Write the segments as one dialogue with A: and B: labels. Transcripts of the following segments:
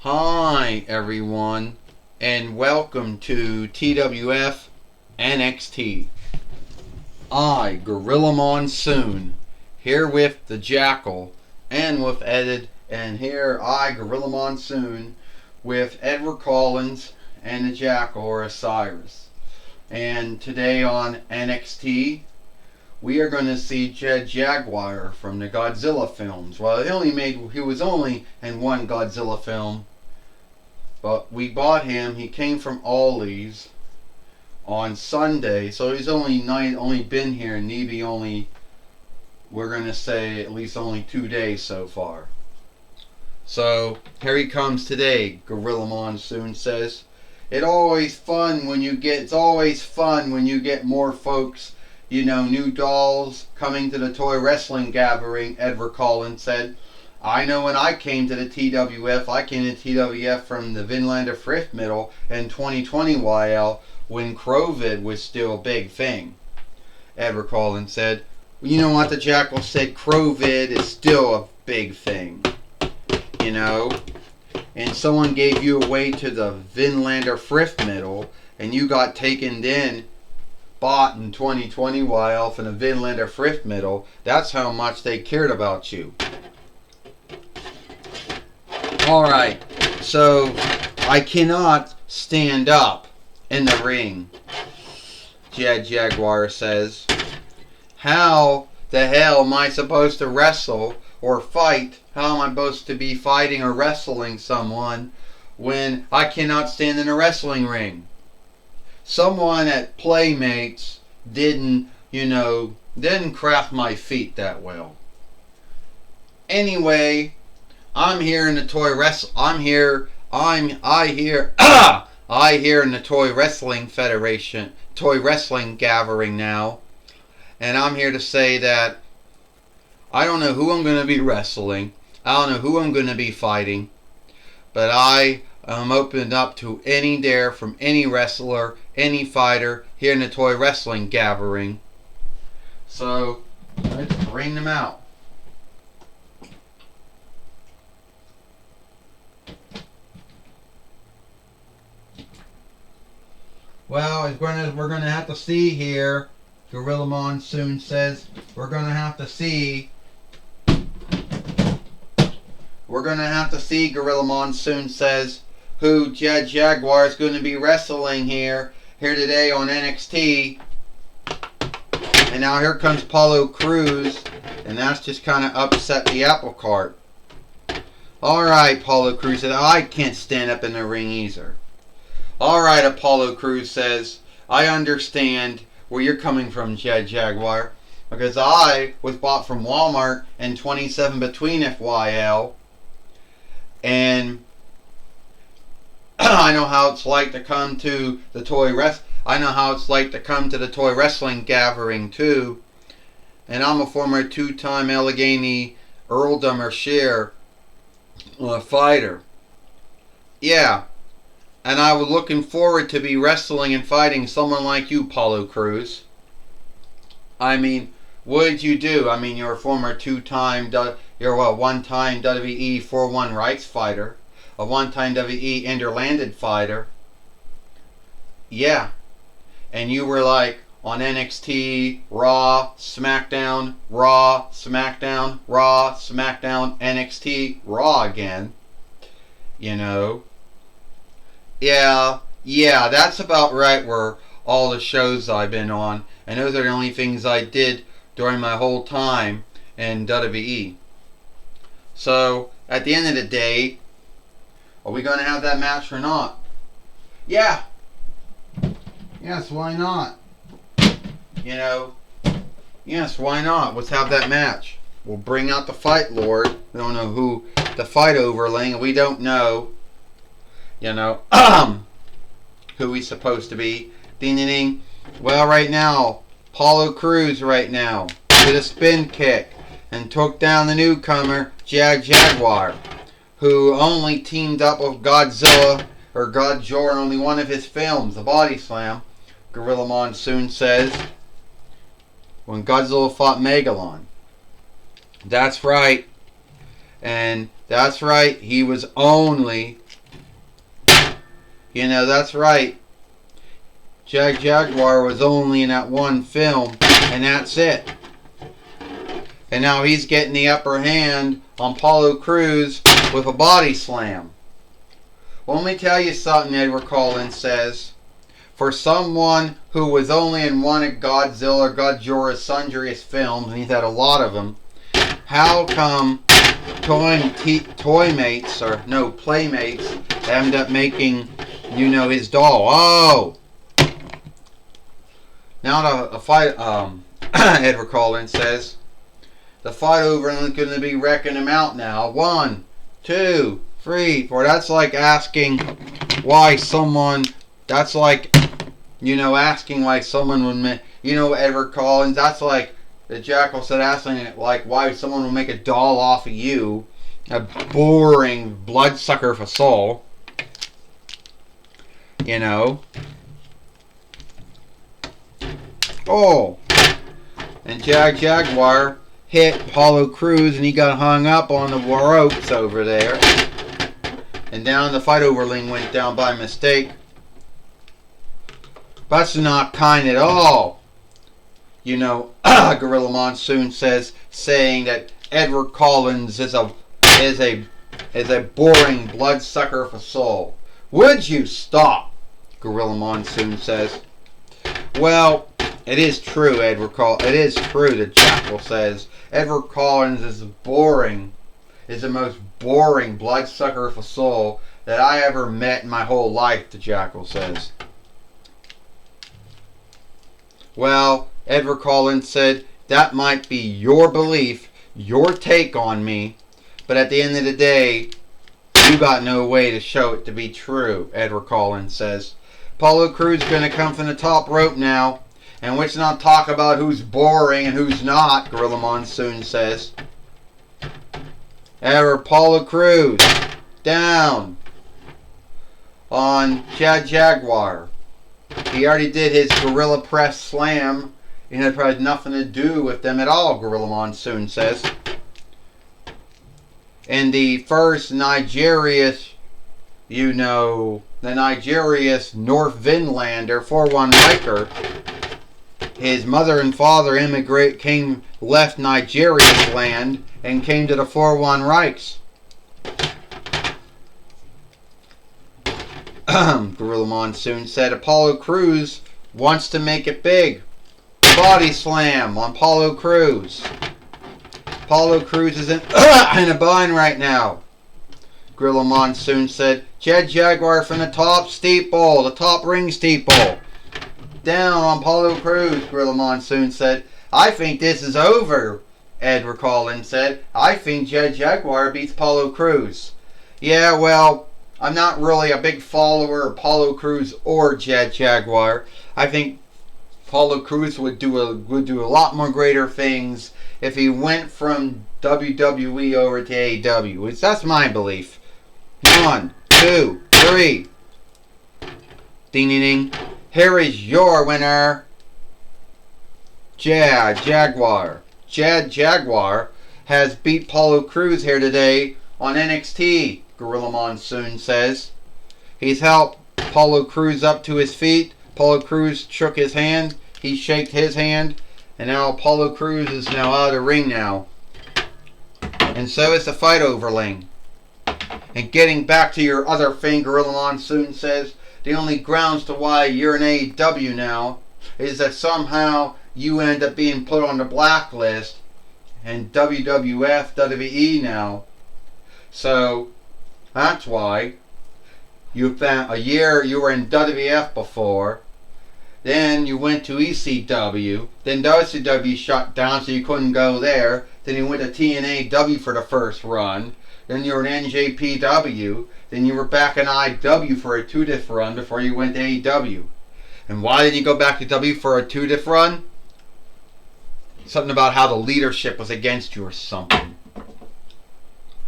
A: Hi everyone, and welcome to TWF NXT. I, Gorilla Monsoon, here with the Jackal, and with Ed, and here I, Gorilla Monsoon, with Edward Collins and the Jackal, or Osiris. And today on NXT, we are going to see Jed Jaguar from the Godzilla films. Well, he was only in one Godzilla film, but we bought him. He came from Ollie's on Sunday, so he's only been here in maybe we're going to say at least only 2 days so far. So here he comes today, Gorilla Monsoon says. It's always fun when you get more folks, new dolls coming to the toy wrestling gathering, Edward Collins said. I know when I came to the TWF, I came to TWF from the Vinlander Thrift Middle in 2020 YL when Crovid was still a big thing. Edward Collins said, you know what the Jackal said, Crovid is still a big thing. And someone gave you away to the Vinlander Thrift Middle and you got bought in 2020 YL from the Vinlander Thrift Middle. That's how much they cared about you. Alright, so I cannot stand up in the ring, Jed Jaguar says. How the hell am I supposed to wrestle or fight? How am I supposed to be fighting or wrestling someone when I cannot stand in a wrestling ring? Someone at Playmates didn't craft my feet that well. Anyway, I'm here in the toy in the Toy Wrestling Federation, Toy Wrestling Gathering now, and I'm here to say that I don't know who I'm going to be wrestling, I don't know who I'm going to be fighting, but I am opened up to any dare from any wrestler, any fighter here in the Toy Wrestling Gathering. So let's bring them out. Well, we're going to have to see here, Gorilla Monsoon says. We're going to have to see, Gorilla Monsoon says, who Jed Jaguar is going to be wrestling here today on NXT. And now here comes Apollo Crews, and that's just kind of upset the apple cart. Alright, Apollo Crews said, I can't stand up in the ring either. Alright, Apollo Crews says, I understand where you're coming from, Jed Jaguar, because I was bought from Walmart in 27 between FYL, and I know how it's like to come to the toy wrestling gathering too, and I'm a former 2-time Allegheny Earldom or Share fighter. Yeah. And I was looking forward to be wrestling and fighting someone like you, Apollo Crews. I mean, what did you do? I mean, you're a former one-time WWE 4-1 Rights fighter, a one-time WWE Interlanded fighter. Yeah. And you were like on NXT, Raw, SmackDown, Raw, SmackDown, Raw, SmackDown, NXT, Raw again. Yeah, that's about right where all the shows I've been on. And those are the only things I did during my whole time in WWE. So, at the end of the day, are we going to have that match or not? Yeah. Yes, why not? Yes, why not? Let's have that match. We'll bring out the Fight Lord. We don't know who the fight overling, and we don't know who he's supposed to be. Ding ding ding. Well, right now, Apollo Crews right now did a spin kick and took down the newcomer, Jed Jaguar, who only teamed up with Godzilla or Godzilla in only one of his films, The Body Slam, Gorilla Monsoon says, when Godzilla fought Megalon. That's right. And that's right, he was only You know, that's right. Jaguar was only in that one film, and that's it. And now he's getting the upper hand on Apollo Crews with a body slam. Well, let me tell you something, Edward Collins says. For someone who was only in one of Godzilla's sundriest films, and he's had a lot of them, how come Playmates end up making, his doll? Oh! Now the fight, Edward Collins says, the fight over is going to be wrecking him out now. 1, 2, 3, 4. That's like asking why someone, asking why someone would, Edward Collins, that's like, the Jackal said, asking like why someone would make a doll off of you. A boring bloodsucker for soul. Oh, and Jaguar hit Apollo Crews and he got hung up on the ropes over there. And down the fight overling went down by mistake. That's not kind at all. Gorilla Monsoon saying that Edward Collins is a boring bloodsucker for soul. Would you stop? Gorilla Monsoon says. Well, it is true, It is true, the Jackal says. Edward Collins is the most boring bloodsucker for soul that I ever met in my whole life, the Jackal says. Well, Edward Collins said, that might be your belief, your take on me, but at the end of the day, you got no way to show it to be true, Edward Collins says. Apollo Crews is going to come from the top rope now, and let's not talk about who's boring and who's not, Gorilla Monsoon says. Apollo Crews down on Jaguar. He already did his Gorilla Press Slam, and it had nothing to do with them at all, Gorilla Monsoon says. And the first Nigeria's, the Nigeria's North Vinlander 4-1 Riker, his mother and father left Nigeria's land and came to the 4-1 Reichs. Gorilla Monsoon said Apollo Crews wants to make it big. Body slam on Apollo Crews. Apollo Crews is in a bind right now. Gorilla Monsoon said Jaguar from the top steeple, the top ring steeple. Down on Apollo Crews, Gorilla Monsoon said. I think this is over, Edward Collins said. I think Jaguar beats Apollo Crews. Yeah, well, I'm not really a big follower of Apollo Crews or Jaguar. I think Apollo Crews would do a lot more greater things if he went from WWE over to AEW. That's my belief. 1, 2, 3. Ding ding ding. Here is your winner, Jaguar. Jaguar has beat Apollo Crews here today on NXT, Gorilla Monsoon says. He's helped Apollo Crews up to his feet. Apollo Crews shook his hand. He shook his hand. And now Apollo Crews is now out of the ring now. And so is the fight overling. And getting back to your other thing, Gorilla Monsoon says, the only grounds to why you're in AEW now is that somehow you end up being put on the blacklist and WWF, WWE now. So that's why you spent a year, you were in WWF before, then you went to ECW, then WCW shut down so you couldn't go there, then you went to TNAW for the first run, then you were in NJPW, then you were back in IW for a 2-diff run before you went to AEW. And why did you go back to W for a 2-diff run? Something about how the leadership was against you or something.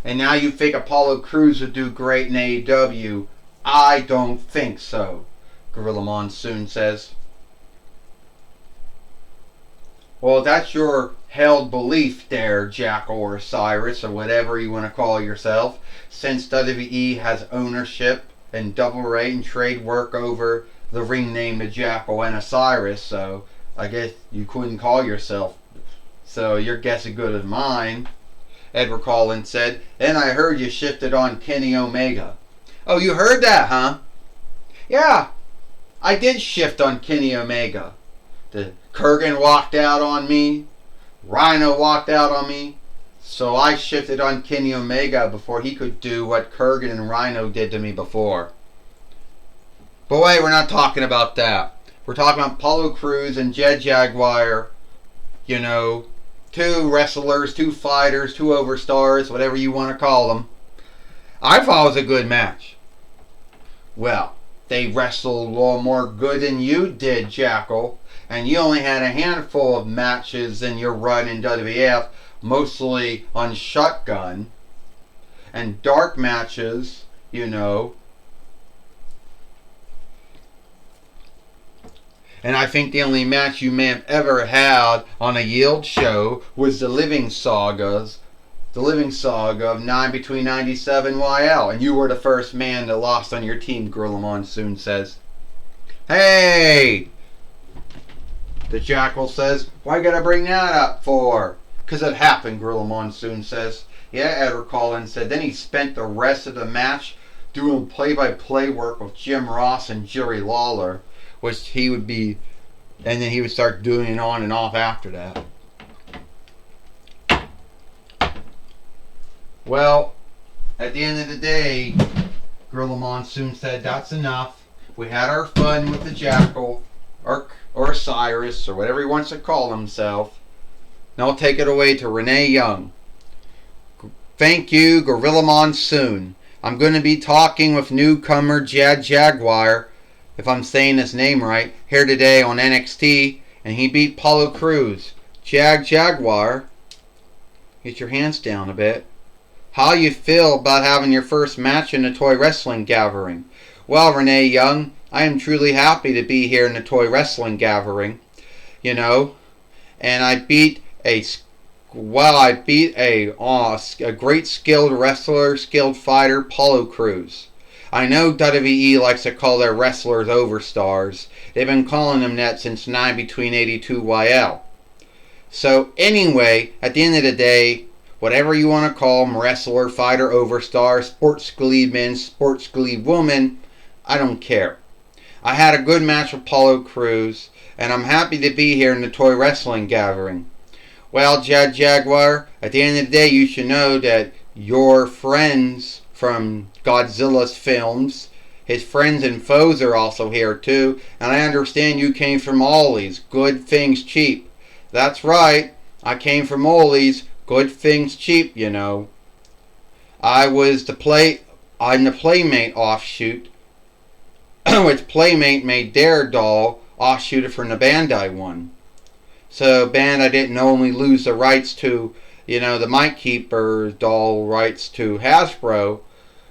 A: And now you think Apollo Crews would do great in AEW. I don't think so, Gorilla Monsoon says. Well, that's your held belief there, Jackal or Cyrus or whatever you want to call yourself. Since WWE has ownership and double rate and trade work over the ring name the Jackal and Osiris, so I guess you couldn't call yourself. So your guess is good as mine. Edward Collins said, and I heard you shifted on Kenny Omega. Oh, you heard that, huh? Yeah, I did shift on Kenny Omega. The Kurgan walked out on me. Rhino walked out on me. So I shifted on Kenny Omega before he could do what Kurgan and Rhino did to me before. But wait, we're not talking about that. We're talking about Apollo Crews and Jed Jaguar. You know, two wrestlers, two fighters, two overstars, whatever you want to call them. I thought it was a good match. Well, they wrestled a little more good than you did, Jackal. And you only had a handful of matches in your run in WWF, mostly on Shotgun. And dark matches, you know. And I think the only match you may have ever had on a Yield show was the Living Saga of between 97 YL. And you were the first man that lost on your team, Gorilla Monsoon says. Hey! The Jackal says, why gotta bring that up for? 'Cause it happened, Gorilla Monsoon says. Yeah, Edward Collins said. Then he spent the rest of the match doing play-by-play work with Jim Ross and Jerry Lawler, which he would be, and then he would start doing it on and off after that. Well, at the end of the day, Gorilla Monsoon said, that's enough. We had our fun with the Jackal, or Osiris, or whatever he wants to call himself. Now I'll take it away to Renee Young. Thank you, Gorilla Monsoon. I'm going to be talking with newcomer Jed Jaguar, if I'm saying his name right, here today on NXT, and he beat Apollo Crews. Jaguar, get your hands down a bit. How you feel about having your first match in the Toy Wrestling Gathering? Well, Renee Young, I am truly happy to be here in the Toy Wrestling Gathering, you know, and I beat a great skilled wrestler, skilled fighter, Apollo Crews. I know WWE likes to call their wrestlers overstars. They've been calling them that since 9 82 YL. So anyway, at the end of the day, whatever you want to call them, wrestler, fighter, overstar, sports scaled man, sports scaled woman, I don't care. I had a good match with Apollo Crews, and I'm happy to be here in the Toy Wrestling Gathering. Well, Jed Jaguar, at the end of the day, you should know that your friends from Godzilla's films, his friends and foes are also here too, and I understand you came from Ollie's, Good Things Cheap. That's right, I came from Ollie's, Good Things Cheap, you know. I'm the Playmate offshoot, which Playmate made their doll offshooted from the Bandai one. So Bandai didn't only lose the rights to, you know, the Mike Keeper doll rights to Hasbro.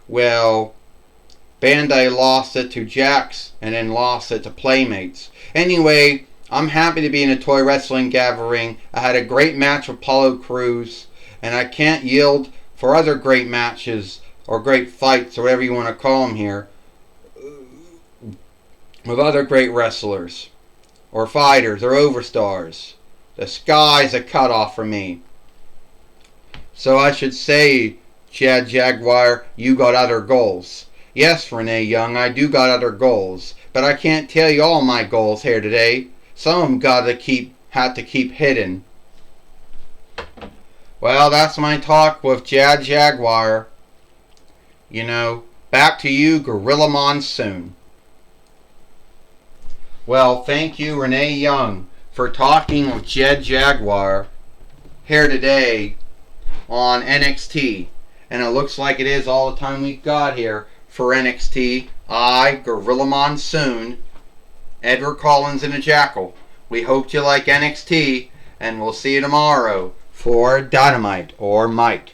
A: Well, Bandai lost it to Jakks and then lost it to Playmates. Anyway, I'm happy to be in a Toy Wrestling Gathering. I had a great match with Apollo Crews, and I can't yield for other great matches or great fights or whatever you want to call them here with other great wrestlers or fighters or overstars. The sky's a cutoff for me. So I should say, Jed Jaguar, you got other goals. Yes, Renee Young, I do got other goals, but I can't tell you all my goals here today. Some of them had to keep hidden. Well, that's my talk with Jed Jaguar. You know, back to you, Gorilla Monsoon. Well, thank you, Renee Young, for talking with Jed Jaguar here today on NXT. And it looks like it is all the time we've got here for NXT. I, Gorilla Monsoon, Edward Collins, and the Jackal. We hope you like NXT, and we'll see you tomorrow for Dynamite or Might.